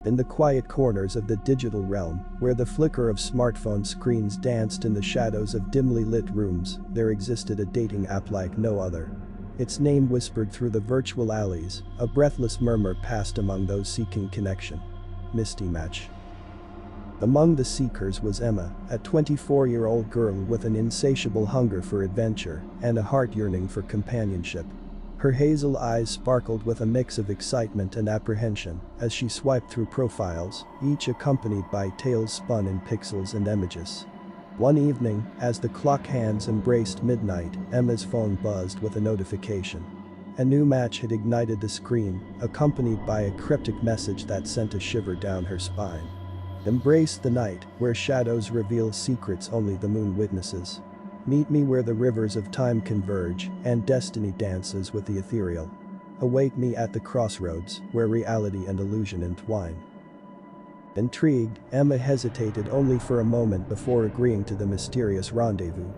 In the quiet corners of the digital realm, where the flicker of smartphone screens danced in the shadows of dimly lit rooms, there existed a dating app like no other. Its name whispered through the virtual alleys, a breathless murmur passed among those seeking connection. Misty Match. Among the seekers was Emma, a 24-year-old girl with an insatiable hunger for adventure and a heart yearning for companionship. Her hazel eyes sparkled with a mix of excitement and apprehension as she swiped through profiles, each accompanied by tales spun in pixels and images. One evening, as the clock hands embraced midnight, Emma's phone buzzed with a notification. A new match had ignited the screen, accompanied by a cryptic message that sent a shiver down her spine. Embrace the night, where shadows reveal secrets only the moon witnesses. Meet me where the rivers of time converge and destiny dances with the ethereal. Await me at the crossroads, where reality and illusion entwine. Intrigued, Emma hesitated only for a moment before agreeing to the mysterious rendezvous.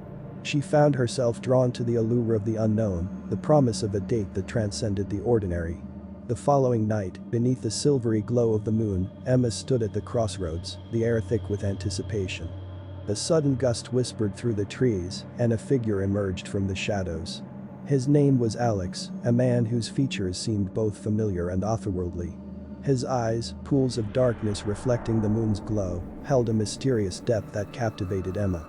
She found herself drawn to the allure of the unknown, the promise of a date that transcended the ordinary. The following night, beneath the silvery glow of the moon, Emma stood at the crossroads, the air thick with anticipation. A sudden gust whispered through the trees, and a figure emerged from the shadows. His name was Alex, a man whose features seemed both familiar and otherworldly. His eyes, pools of darkness reflecting the moon's glow, held a mysterious depth that captivated Emma.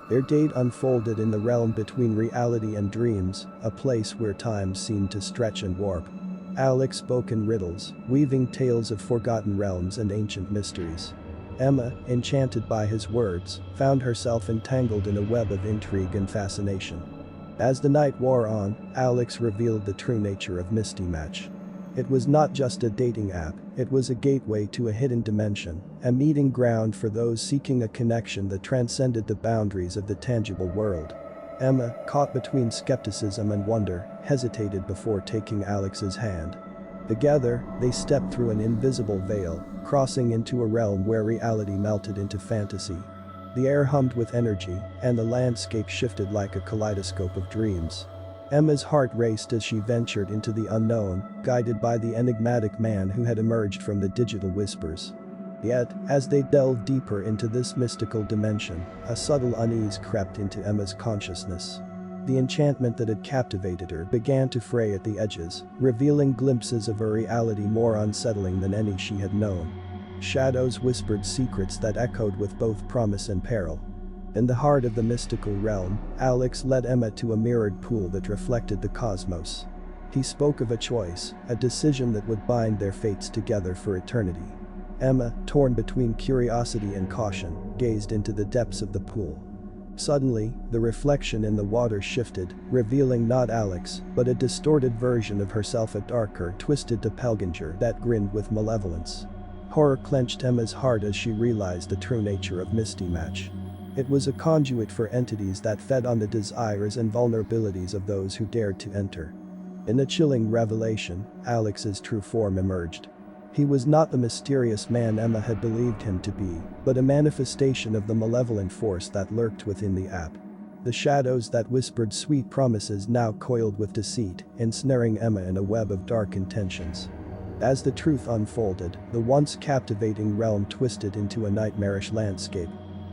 Their date unfolded in the realm between reality and dreams, a place where time seemed to stretch and warp. Alex spoke in riddles, weaving tales of forgotten realms and ancient mysteries. Emma, enchanted by his words, found herself entangled in a web of intrigue and fascination. As the night wore on, Alex revealed the true nature of Misty Match. It was not just a dating app, it was a gateway to a hidden dimension, a meeting ground for those seeking a connection that transcended the boundaries of the tangible world. Emma, caught between skepticism and wonder, hesitated before taking Alex's hand. Together, they stepped through an invisible veil, crossing into a realm where reality melted into fantasy. The air hummed with energy, and the landscape shifted like a kaleidoscope of dreams. Emma's heart raced as she ventured into the unknown, guided by the enigmatic man who had emerged from the digital whispers. Yet, as they delved deeper into this mystical dimension, a subtle unease crept into Emma's consciousness. The enchantment that had captivated her began to fray at the edges, revealing glimpses of a reality more unsettling than any she had known. Shadows whispered secrets that echoed with both promise and peril. In the heart of the mystical realm, Alex led Emma to a mirrored pool that reflected the cosmos. He spoke of a choice, a decision that would bind their fates together for eternity. Emma, torn between curiosity and caution, gazed into the depths of the pool. Suddenly, the reflection in the water shifted, revealing not Alex, but a distorted version of herself, a darker, twisted doppelganger that grinned with malevolence. Horror clenched Emma's heart as she realized the true nature of Misty Match. It was a conduit for entities that fed on the desires and vulnerabilities of those who dared to enter. In a chilling revelation, Alex's true form emerged. He was not the mysterious man Emma had believed him to be, but a manifestation of the malevolent force that lurked within the app. The shadows that whispered sweet promises now coiled with deceit, ensnaring Emma in a web of dark intentions. As the truth unfolded, the once captivating realm twisted into a nightmarish landscape.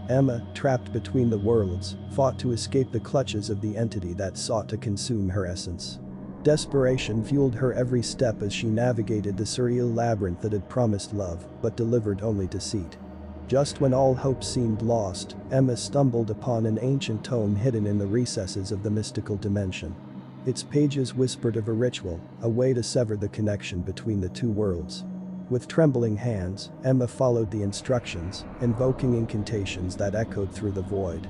Emma, trapped between the worlds, fought to escape the clutches of the entity that sought to consume her essence. Desperation fueled her every step as she navigated the surreal labyrinth that had promised love, but delivered only deceit. Just when all hope seemed lost, Emma stumbled upon an ancient tome hidden in the recesses of the mystical dimension. Its pages whispered of a ritual, a way to sever the connection between the two worlds. With trembling hands, Emma followed the instructions, invoking incantations that echoed through the void.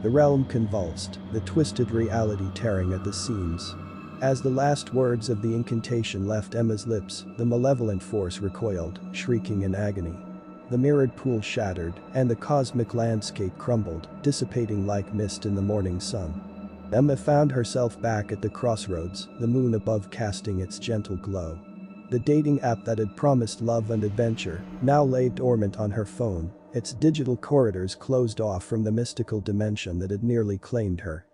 The realm convulsed, the twisted reality tearing at the seams. As the last words of the incantation left Emma's lips, the malevolent force recoiled, shrieking in agony. The mirrored pool shattered, and the cosmic landscape crumbled, dissipating like mist in the morning sun. Emma found herself back at the crossroads, the moon above casting its gentle glow. The dating app that had promised love and adventure now lay dormant on her phone, its digital corridors closed off from the mystical dimension that had nearly claimed her.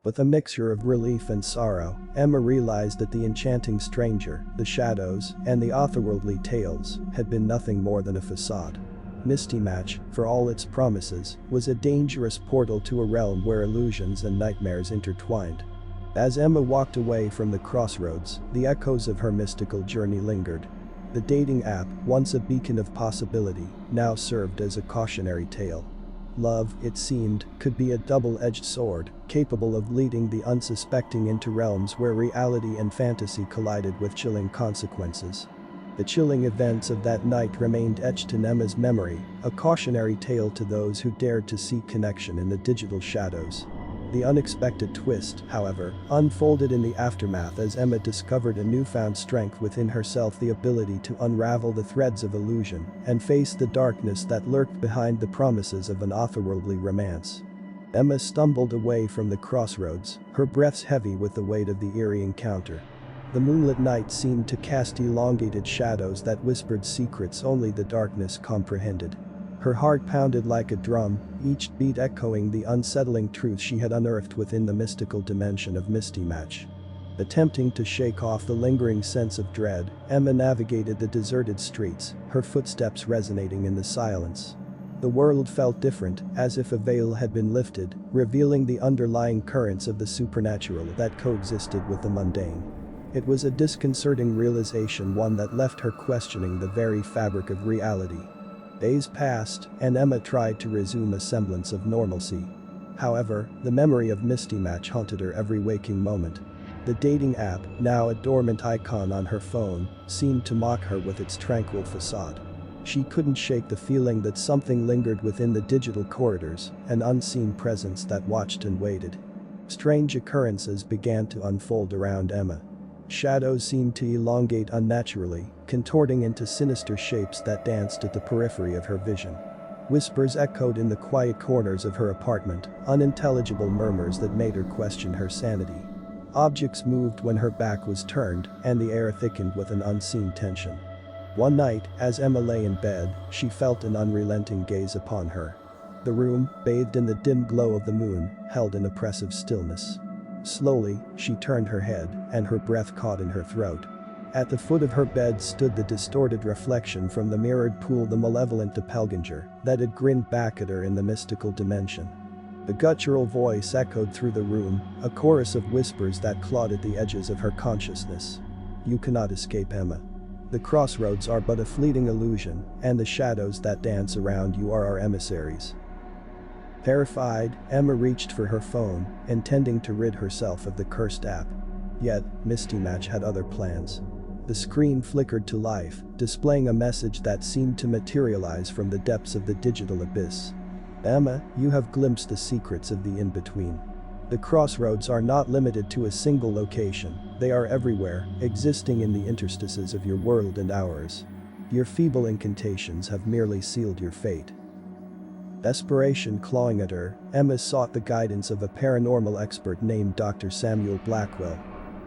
With a mixture of relief and sorrow, Emma realized that the enchanting stranger, the shadows, and the otherworldly tales had been nothing more than a facade. Misty Match, for all its promises, was a dangerous portal to a realm where illusions and nightmares intertwined. As Emma walked away from the crossroads, the echoes of her mystical journey lingered. The dating app, once a beacon of possibility, now served as a cautionary tale. Love, it seemed, could be a double-edged sword, capable of leading the unsuspecting into realms where reality and fantasy collided with chilling consequences. The chilling events of that night remained etched in Emma's memory, a cautionary tale to those who dared to seek connection in the digital shadows. The unexpected twist, however, unfolded in the aftermath as Emma discovered a newfound strength within herself, the ability to unravel the threads of illusion and face the darkness that lurked behind the promises of an otherworldly romance. Emma stumbled away from the crossroads, her breaths heavy with the weight of the eerie encounter. The moonlit night seemed to cast elongated shadows that whispered secrets only the darkness comprehended. Her heart pounded like a drum, each beat echoing the unsettling truth she had unearthed within the mystical dimension of Misty Match. Attempting to shake off the lingering sense of dread, Emma navigated the deserted streets, her footsteps resonating in the silence. The world felt different, as if a veil had been lifted, revealing the underlying currents of the supernatural that coexisted with the mundane. It was a disconcerting realization, one that left her questioning the very fabric of reality. Days passed, and Emma tried to resume a semblance of normalcy. However, the memory of Misty Match haunted her every waking moment. The dating app, now a dormant icon on her phone, seemed to mock her with its tranquil facade. She couldn't shake the feeling that something lingered within the digital corridors, an unseen presence that watched and waited. Strange occurrences began to unfold around Emma. Shadows seemed to elongate unnaturally, contorting into sinister shapes that danced at the periphery of her vision. Whispers echoed in the quiet corners of her apartment, unintelligible murmurs that made her question her sanity. Objects moved when her back was turned, and the air thickened with an unseen tension. One night, as Emma lay in bed, she felt an unrelenting gaze upon her. The room, bathed in the dim glow of the moon, held an oppressive stillness. Slowly, she turned her head, and her breath caught in her throat. At the foot of her bed stood the distorted reflection from the mirrored pool, the malevolent doppelganger that had grinned back at her in the mystical dimension. The guttural voice echoed through the room, a chorus of whispers that clawed at the edges of her consciousness. "You cannot escape, Emma. The crossroads are but a fleeting illusion, and the shadows that dance around you are our emissaries." Terrified, Emma reached for her phone, intending to rid herself of the cursed app. Yet, Misty Match had other plans. The screen flickered to life, displaying a message that seemed to materialize from the depths of the digital abyss. "Emma, you have glimpsed the secrets of the in-between. The crossroads are not limited to a single location, they are everywhere, existing in the interstices of your world and ours. Your feeble incantations have merely sealed your fate." Desperation clawing at her, Emma sought the guidance of a paranormal expert named Dr. Samuel Blackwell.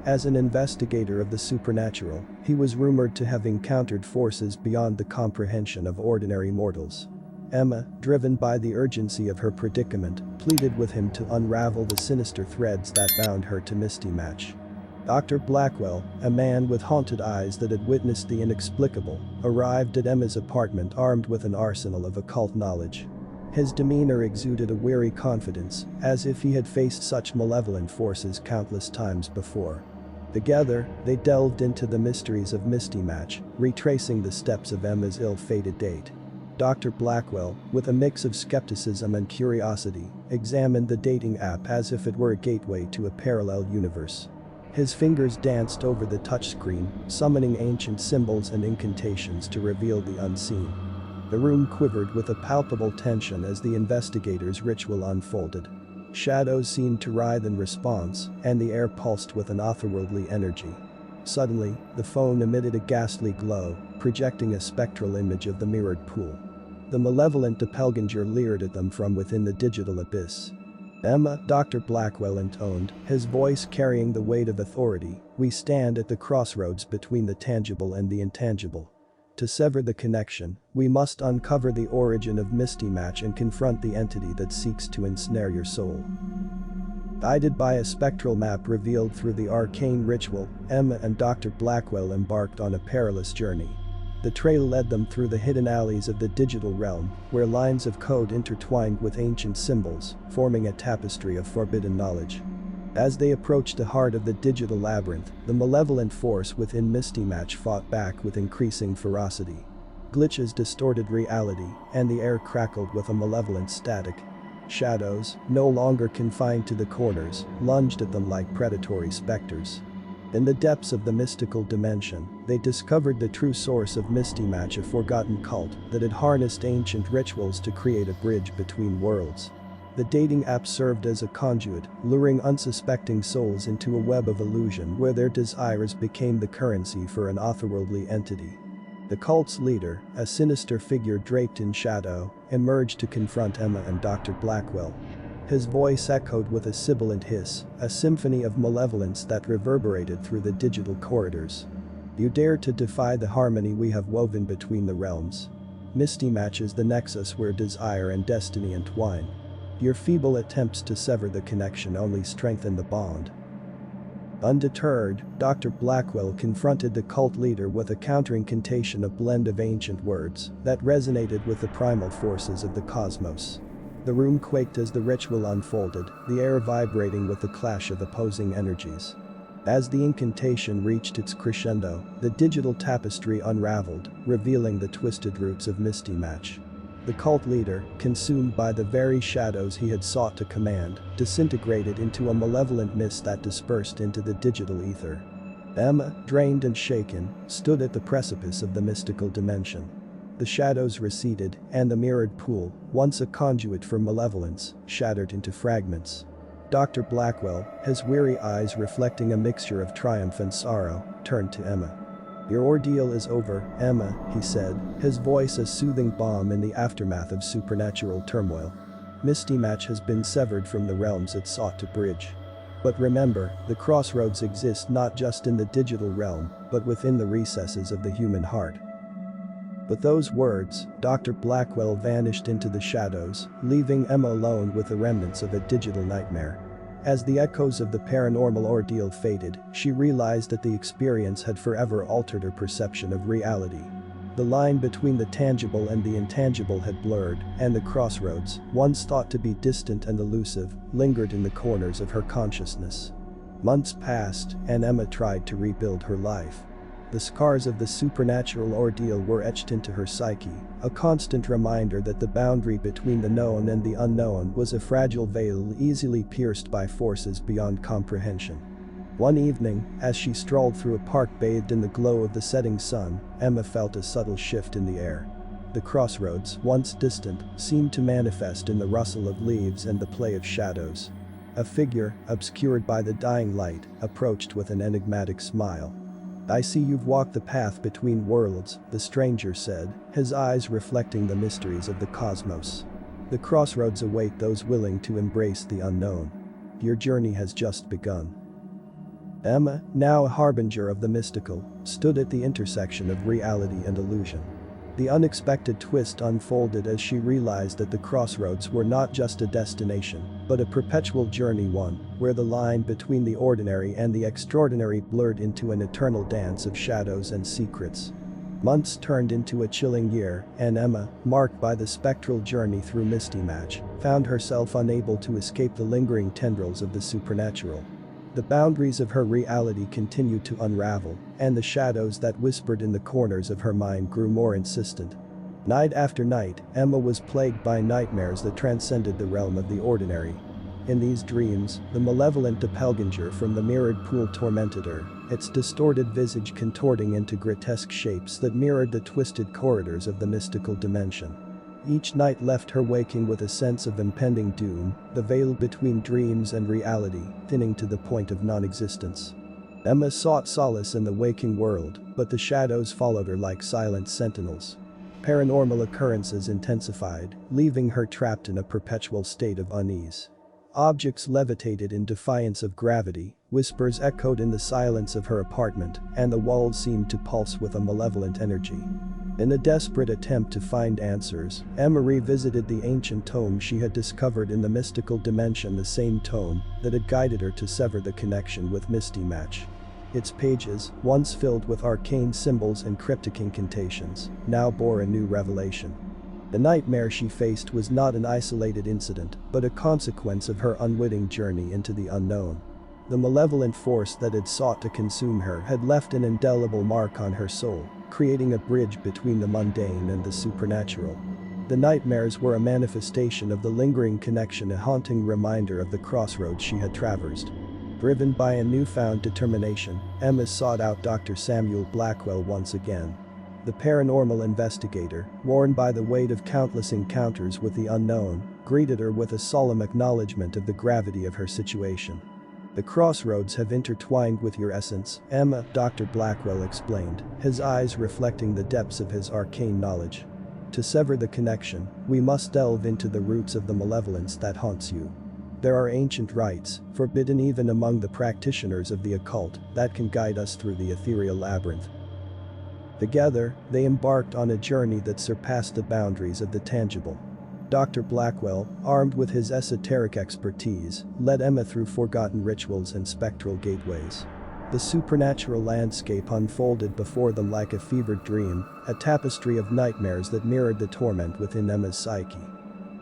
As an investigator of the supernatural, he was rumored to have encountered forces beyond the comprehension of ordinary mortals. Emma, driven by the urgency of her predicament, pleaded with him to unravel the sinister threads that bound her to Misty Match. Dr. Blackwell, a man with haunted eyes that had witnessed the inexplicable, arrived at Emma's apartment armed with an arsenal of occult knowledge. His demeanor exuded a weary confidence, as if he had faced such malevolent forces countless times before. Together, they delved into the mysteries of Misty Match, retracing the steps of Emma's ill-fated date. Dr. Blackwell, with a mix of skepticism and curiosity, examined the dating app as if it were a gateway to a parallel universe. His fingers danced over the touchscreen, summoning ancient symbols and incantations to reveal the unseen. The room quivered with a palpable tension as the investigator's ritual unfolded. Shadows seemed to writhe in response, and the air pulsed with an otherworldly energy. Suddenly, the phone emitted a ghastly glow, projecting a spectral image of the mirrored pool. The malevolent doppelganger leered at them from within the digital abyss. "Emma," Dr. Blackwell intoned, his voice carrying the weight of authority, "we stand at the crossroads between the tangible and the intangible. To sever the connection, we must uncover the origin of Misty Match and confront the entity that seeks to ensnare your soul." Guided by a spectral map revealed through the arcane ritual, Emma and Dr. Blackwell embarked on a perilous journey. The trail led them through the hidden alleys of the digital realm, where lines of code intertwined with ancient symbols, forming a tapestry of forbidden knowledge. As they approached the heart of the digital labyrinth, the malevolent force within Misty Match fought back with increasing ferocity. Glitches distorted reality, and the air crackled with a malevolent static. Shadows, no longer confined to the corners, lunged at them like predatory specters. In the depths of the mystical dimension, they discovered the true source of Misty Match, a forgotten cult that had harnessed ancient rituals to create a bridge between worlds. The dating app served as a conduit, luring unsuspecting souls into a web of illusion where their desires became the currency for an otherworldly entity. The cult's leader, a sinister figure draped in shadow, emerged to confront Emma and Dr. Blackwell. His voice echoed with a sibilant hiss, a symphony of malevolence that reverberated through the digital corridors. You dare to defy the harmony we have woven between the realms. Misty Match is the nexus where desire and destiny entwine. Your feeble attempts to sever the connection only strengthen the bond. Undeterred, Dr. Blackwell confronted the cult leader with a counterincantation, a blend of ancient words that resonated with the primal forces of the cosmos. The room quaked as the ritual unfolded, the air vibrating with the clash of opposing energies. As the incantation reached its crescendo, the digital tapestry unraveled, revealing the twisted roots of Misty Match. The cult leader, consumed by the very shadows he had sought to command, disintegrated into a malevolent mist that dispersed into the digital ether. Emma, drained and shaken, stood at the precipice of the mystical dimension. The shadows receded, and the mirrored pool, once a conduit for malevolence, shattered into fragments. Dr. Blackwell, his weary eyes reflecting a mixture of triumph and sorrow, turned to Emma. "Your ordeal is over, Emma," he said, his voice a soothing balm in the aftermath of supernatural turmoil. "Misty Match has been severed from the realms it sought to bridge. But remember, the crossroads exist not just in the digital realm, but within the recesses of the human heart." With those words, Dr. Blackwell vanished into the shadows, leaving Emma alone with the remnants of a digital nightmare. As the echoes of the paranormal ordeal faded, she realized that the experience had forever altered her perception of reality. The line between the tangible and the intangible had blurred, and the crossroads, once thought to be distant and elusive, lingered in the corners of her consciousness. Months passed, and Emma tried to rebuild her life. The scars of the supernatural ordeal were etched into her psyche, a constant reminder that the boundary between the known and the unknown was a fragile veil easily pierced by forces beyond comprehension. One evening, as she strolled through a park bathed in the glow of the setting sun, Emma felt a subtle shift in the air. The crossroads, once distant, seemed to manifest in the rustle of leaves and the play of shadows. A figure, obscured by the dying light, approached with an enigmatic smile. "I see you've walked the path between worlds," the stranger said, his eyes reflecting the mysteries of the cosmos. "The crossroads await those willing to embrace the unknown. Your journey has just begun." Emma, now a harbinger of the mystical, stood at the intersection of reality and illusion. The unexpected twist unfolded as she realized that the crossroads were not just a destination, but a perpetual journey, one where the line between the ordinary and the extraordinary blurred into an eternal dance of shadows and secrets. Months turned into a chilling year, and Emma, marked by the spectral journey through Misty Match, found herself unable to escape the lingering tendrils of the supernatural. The boundaries of her reality continued to unravel, and the shadows that whispered in the corners of her mind grew more insistent. Night after night, Emma was plagued by nightmares that transcended the realm of the ordinary. In these dreams, the malevolent doppelganger from the mirrored pool tormented her, its distorted visage contorting into grotesque shapes that mirrored the twisted corridors of the mystical dimension. Each night left her waking with a sense of impending doom, the veil between dreams and reality thinning to the point of non-existence. Emma sought solace in the waking world, but the shadows followed her like silent sentinels. Paranormal occurrences intensified, leaving her trapped in a perpetual state of unease. Objects levitated in defiance of gravity, whispers echoed in the silence of her apartment, and the walls seemed to pulse with a malevolent energy. In a desperate attempt to find answers, Emma revisited the ancient tome she had discovered in the mystical dimension, the same tome that had guided her to sever the connection with Misty Match. Its pages, once filled with arcane symbols and cryptic incantations, now bore a new revelation. The nightmare she faced was not an isolated incident, but a consequence of her unwitting journey into the unknown. The malevolent force that had sought to consume her had left an indelible mark on her soul, creating a bridge between the mundane and the supernatural. The nightmares were a manifestation of the lingering connection, a haunting reminder of the crossroads she had traversed. Driven by a newfound determination, Emma sought out Dr. Samuel Blackwell once again. The paranormal investigator, worn by the weight of countless encounters with the unknown, greeted her with a solemn acknowledgement of the gravity of her situation. "The crossroads have intertwined with your essence, Emma," Dr. Blackwell explained, his eyes reflecting the depths of his arcane knowledge. "To sever the connection, we must delve into the roots of the malevolence that haunts you. There are ancient rites, forbidden even among the practitioners of the occult, that can guide us through the ethereal labyrinth." Together, they embarked on a journey that surpassed the boundaries of the tangible. Dr. Blackwell, armed with his esoteric expertise, led Emma through forgotten rituals and spectral gateways. The supernatural landscape unfolded before them like a fevered dream, a tapestry of nightmares that mirrored the torment within Emma's psyche.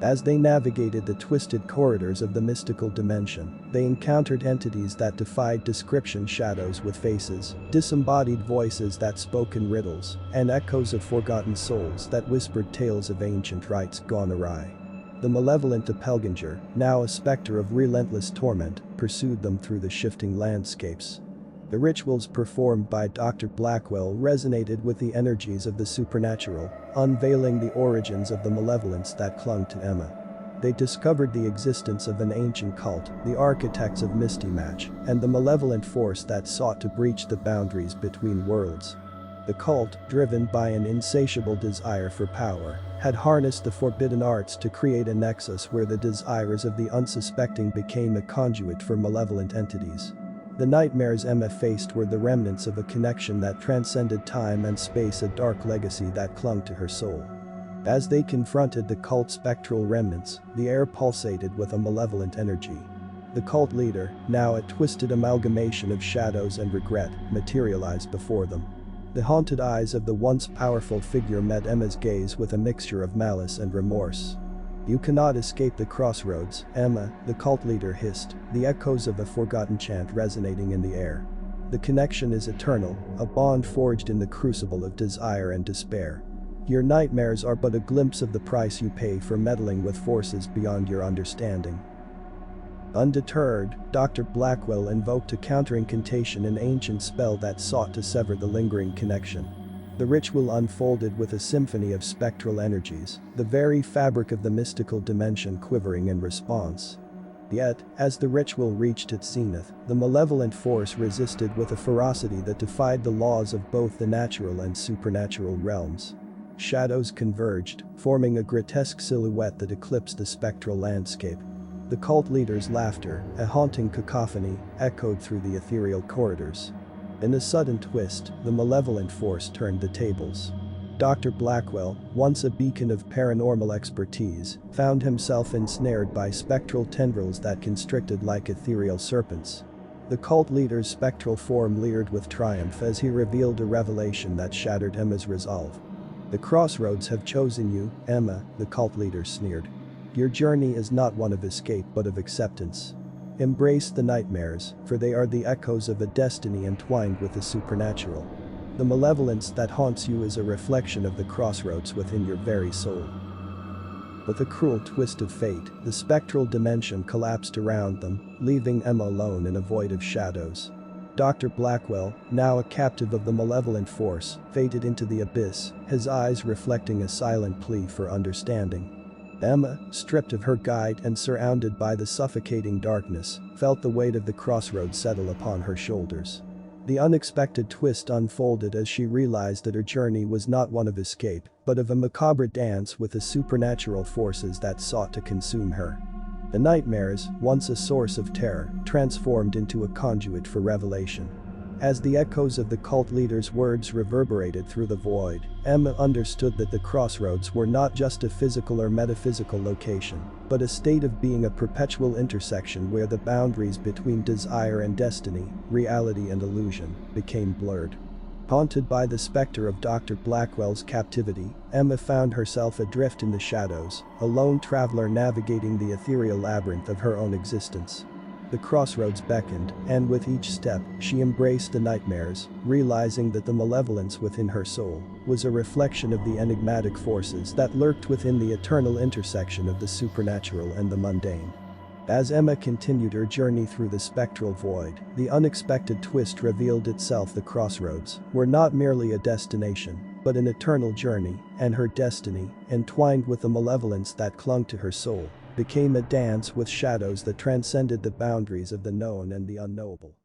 As they navigated the twisted corridors of the mystical dimension, they encountered entities that defied description, shadows with faces, disembodied voices that spoke in riddles, and echoes of forgotten souls that whispered tales of ancient rites gone awry. The malevolent doppelganger, now a specter of relentless torment, pursued them through the shifting landscapes. The rituals performed by Dr. Blackwell resonated with the energies of the supernatural, unveiling the origins of the malevolence that clung to Emma. They discovered the existence of an ancient cult, the architects of Misty Match, and the malevolent force that sought to breach the boundaries between worlds. The cult, driven by an insatiable desire for power, had harnessed the forbidden arts to create a nexus where the desires of the unsuspecting became a conduit for malevolent entities. The nightmares Emma faced were the remnants of a connection that transcended time and space, a dark legacy that clung to her soul. As they confronted the cult's spectral remnants, the air pulsated with a malevolent energy. The cult leader, now a twisted amalgamation of shadows and regret, materialized before them. The haunted eyes of the once powerful figure met Emma's gaze with a mixture of malice and remorse. "You cannot escape the crossroads, Emma," the cult leader hissed, the echoes of a forgotten chant resonating in the air. "The connection is eternal, a bond forged in the crucible of desire and despair. Your nightmares are but a glimpse of the price you pay for meddling with forces beyond your understanding." Undeterred, Dr. Blackwell invoked a counterincantation, an ancient spell that sought to sever the lingering connection. The ritual unfolded with a symphony of spectral energies, the very fabric of the mystical dimension quivering in response. Yet, as the ritual reached its zenith, the malevolent force resisted with a ferocity that defied the laws of both the natural and supernatural realms. Shadows converged, forming a grotesque silhouette that eclipsed the spectral landscape. The cult leader's laughter, a haunting cacophony, echoed through the ethereal corridors. In a sudden twist, the malevolent force turned the tables. Dr. Blackwell, once a beacon of paranormal expertise, found himself ensnared by spectral tendrils that constricted like ethereal serpents. The cult leader's spectral form leered with triumph as he revealed a revelation that shattered Emma's resolve. "The crossroads have chosen you, Emma," the cult leader sneered. "Your journey is not one of escape but of acceptance. Embrace the nightmares, for they are the echoes of a destiny entwined with the supernatural. The malevolence that haunts you is a reflection of the crossroads within your very soul." With a cruel twist of fate, the spectral dimension collapsed around them, leaving Emma alone in a void of shadows. Dr. Blackwell, now a captive of the malevolent force, faded into the abyss, his eyes reflecting a silent plea for understanding. Emma, stripped of her guide and surrounded by the suffocating darkness, felt the weight of the crossroads settle upon her shoulders. The unexpected twist unfolded as she realized that her journey was not one of escape, but of a macabre dance with the supernatural forces that sought to consume her. The nightmares, once a source of terror, transformed into a conduit for revelation. As the echoes of the cult leader's words reverberated through the void, Emma understood that the crossroads were not just a physical or metaphysical location, but a state of being, a perpetual intersection where the boundaries between desire and destiny, reality and illusion, became blurred. Haunted by the specter of Dr. Blackwell's captivity, Emma found herself adrift in the shadows, a lone traveler navigating the ethereal labyrinth of her own existence. The crossroads beckoned, and with each step, she embraced the nightmares, realizing that the malevolence within her soul was a reflection of the enigmatic forces that lurked within the eternal intersection of the supernatural and the mundane. As Emma continued her journey through the spectral void, the unexpected twist revealed itself. The crossroads were not merely a destination, but an eternal journey, and her destiny, entwined with the malevolence that clung to her soul, became a dance with shadows that transcended the boundaries of the known and the unknowable.